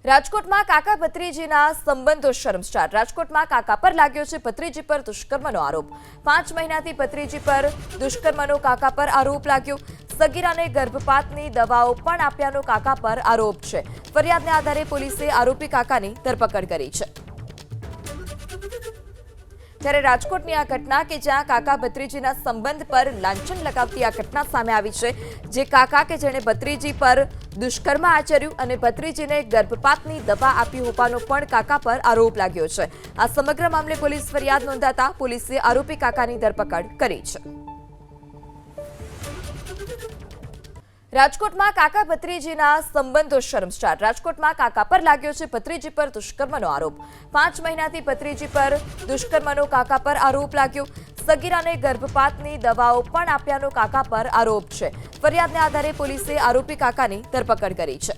રાજકોટમાં કાકા ભત્રીજીના સંબંધો શર્મસાર। રાજકોટમાં કાકા પર લાગ્યો છે ભત્રીજી પર દુષ્કર્મનો આરોપ। 5 મહિનાથી ભત્રીજી પર દુષ્કર્મનો કાકા પર આરોપ લાગ્યો। સગીરાને ગર્ભપાતની દવાઓ પણ આપ્યાનો કાકા પર આરોપ છે। ફરિયાદના આધારે પોલીસે આરોપી કાકાની ધરપકડ કરી છે। ત્યારે રાજકોટની આ ઘટના કે જ્યાં કાકા ભત્રીજીના સંબંધ પર લાંછન લગાવતી આ ઘટના સામે આવી છે, જે કાકા કે જેણે ભત્રીજી પર દુષ્કર્મ આચર્યું અને ભત્રીજીને ગર્ભપાતની દવા આપી હોવાનો પણ કાકા પર આરોપ લાગ્યો છે। આ સમગ્ર મામલે પોલીસ ફરિયાદ નોંધાતા પોલીસે આરોપી કાકાની ધરપકડ કરી છે। રાજકોટમાં કાકા ભત્રીજીના સંબંધો શર્મસાર। રાજકોટમાં કાકા પર લાગ્યો છે ભત્રીજી પર દુષ્કર્મનો આરોપ। 5 મહિનાથી ભત્રીજી પર દુષ્કર્મનો કાકા પર આરોપ લાગ્યો। સગીરાને ગર્ભપાતની દવાઓ પણ આપ્યાનો કાકા પર આરોપ છે। ફરિયાદના આધારે પોલીસે આરોપી કાકાની ધરપકડ કરી છે।